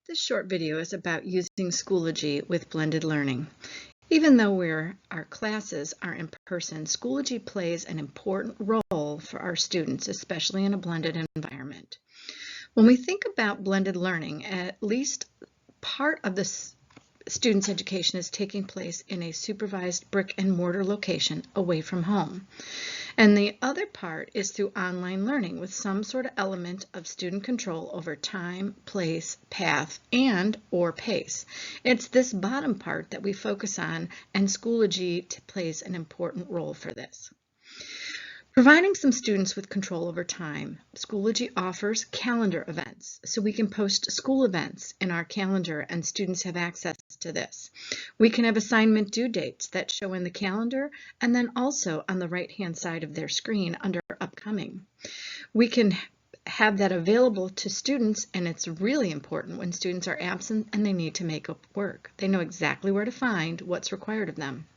This short video is about using Schoology with blended learning. Even though our classes are in person, Schoology plays an important role for our students, especially in a blended environment. When we think about blended learning, at least part of the student's education is taking place in a supervised brick and mortar location away from home. And the other part is through online learning with some sort of element of student control over time, place, path, and or pace. It's this bottom part that we focus on, and Schoology plays an important role for this. Providing some students with control over time, Schoology offers calendar events, so we can post school events in our calendar and students have access to this. We can have assignment due dates that show in the calendar and then also on the right-hand side of their screen under upcoming. We can have that available to students, and it's really important when students are absent and they need to make up work. They know exactly where to find what's required of them.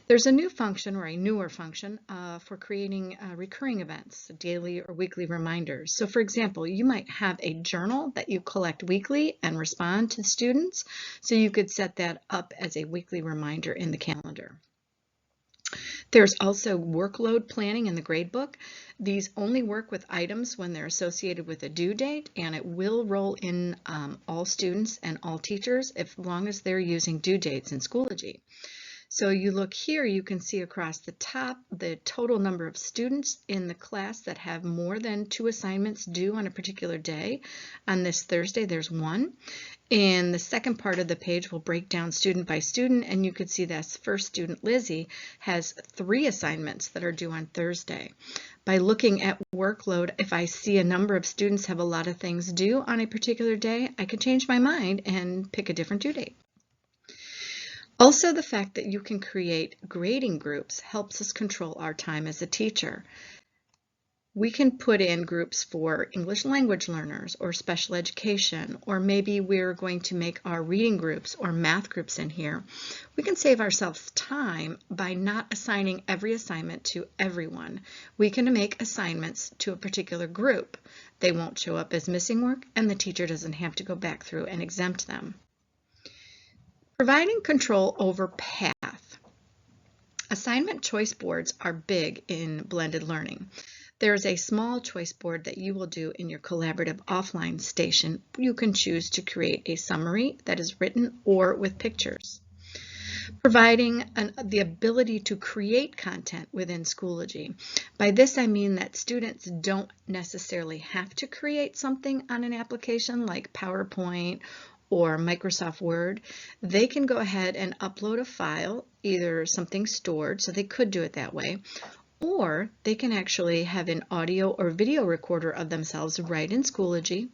There's a new function, or a newer function, for creating recurring events, daily or weekly reminders. So for example, you might have a journal that you collect weekly and respond to students, so you could set that up as a weekly reminder in the calendar. There's also workload planning in the gradebook. These only work with items when they're associated with a due date, and it will roll in all students and all teachers as long as they're using due dates in Schoology. So you look here, you can see across the top the total number of students in the class that have more than 2 assignments due on a particular day. On this Thursday, there's 1. And the second part of the page will break down student by student, and you can see that first student, Lizzie, has 3 assignments that are due on Thursday. By looking at workload, if I see a number of students have a lot of things due on a particular day, I can change my mind and pick a different due date. Also, the fact that you can create grading groups helps us control our time as a teacher. We can put in groups for English language learners or special education, or maybe we're going to make our reading groups or math groups in here. We can save ourselves time by not assigning every assignment to everyone. We can make assignments to a particular group. They won't show up as missing work, and the teacher doesn't have to go back through and exempt them. Providing control over path. Assignment choice boards are big in blended learning. There's a small choice board that you will do in your collaborative offline station. You can choose to create a summary that is written or with pictures. Providing the ability to create content within Schoology. By this I mean that students don't necessarily have to create something on an application like PowerPoint or Microsoft Word. They can go ahead and upload a file, either something stored, so they could do it that way, or they can actually have an audio or video recorder of themselves right in Schoology.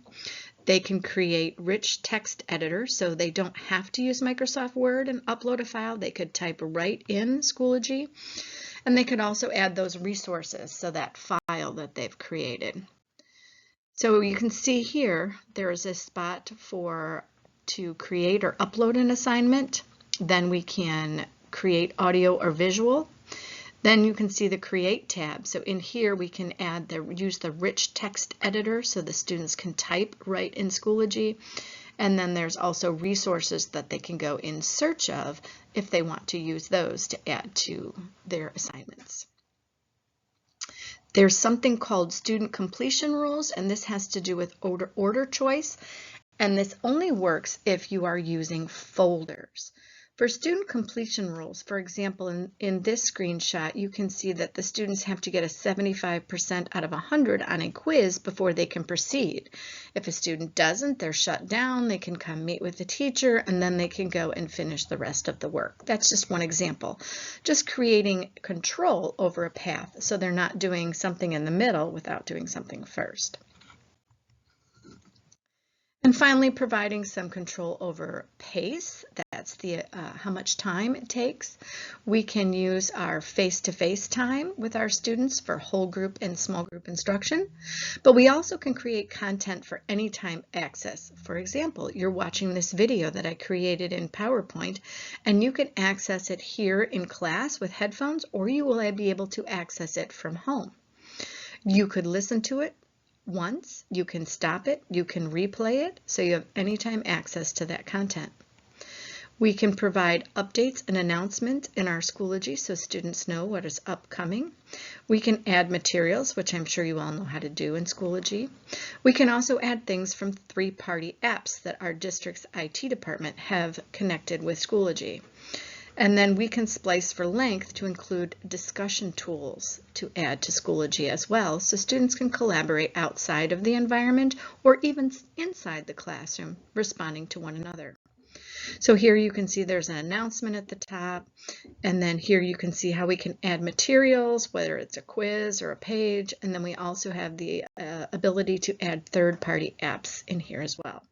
They can create rich text editors, so they don't have to use Microsoft Word and upload a file. They could type right in Schoology, and they could also add those resources, so that file that they've created. So you can see here, there is a spot to create or upload an assignment. Then we can create audio or visual. Then you can see the Create tab. So in here we can use the rich text editor so the students can type right in Schoology. And then there's also resources that they can go in search of if they want to use those to add to their assignments. There's something called student completion rules, and this has to do with order choice. And this only works if you are using folders. For student completion rules, for example, in this screenshot, you can see that the students have to get a 75% out of 100 on a quiz before they can proceed. If a student doesn't, they're shut down, they can come meet with the teacher, and then they can go and finish the rest of the work. That's just one example. Just creating control over a path so they're not doing something in the middle without doing something first. And finally, providing some control over pace. That's how much time it takes. We can use our face-to-face time with our students for whole group and small group instruction, but we also can create content for anytime access. For example, you're watching this video that I created in PowerPoint, and you can access it here in class with headphones, or you will be able to access it from home. You could listen to it once, you can stop it, you can replay it, so you have anytime access to that content. We can provide updates and announcements in our Schoology so students know what is upcoming. We can add materials, which I'm sure you all know how to do in Schoology. We can also add things from third-party apps that our district's IT department have connected with Schoology. And then we can splice for length to include discussion tools to add to Schoology as well, so students can collaborate outside of the environment or even inside the classroom, responding to one another. So here you can see there's an announcement at the top, and then here you can see how we can add materials, whether it's a quiz or a page, and then we also have the ability to add third-party apps in here as well.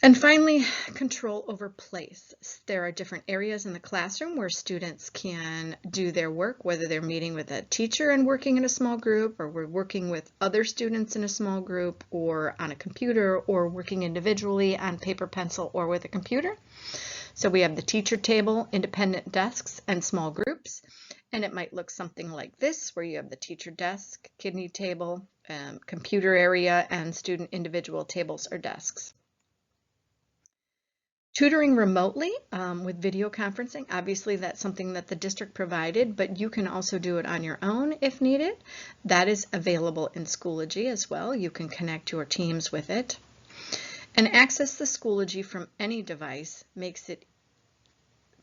And finally, control over place. There are different areas in the classroom where students can do their work, whether they're meeting with a teacher and working in a small group, or we're working with other students in a small group, or on a computer, or working individually on paper, pencil, or with a computer. So we have the teacher table, independent desks, and small groups. And it might look something like this, where you have the teacher desk, kidney table, computer area, and student individual tables or desks. Tutoring remotely with video conferencing, obviously that's something that the district provided, but you can also do it on your own if needed. That is available in Schoology as well. You can connect your teams with it. And access the Schoology from any device makes it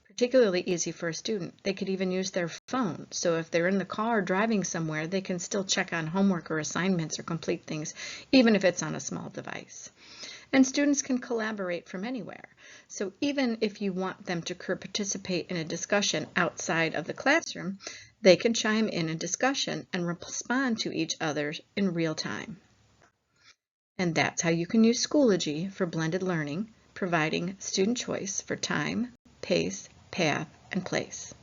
particularly easy for a student. They could even use their phone. So if they're in the car driving somewhere, they can still check on homework or assignments or complete things, even if it's on a small device. And students can collaborate from anywhere. So even if you want them to participate in a discussion outside of the classroom, they can chime in a discussion and respond to each other in real time. And that's how you can use Schoology for blended learning, providing student choice for time, pace, path, and place.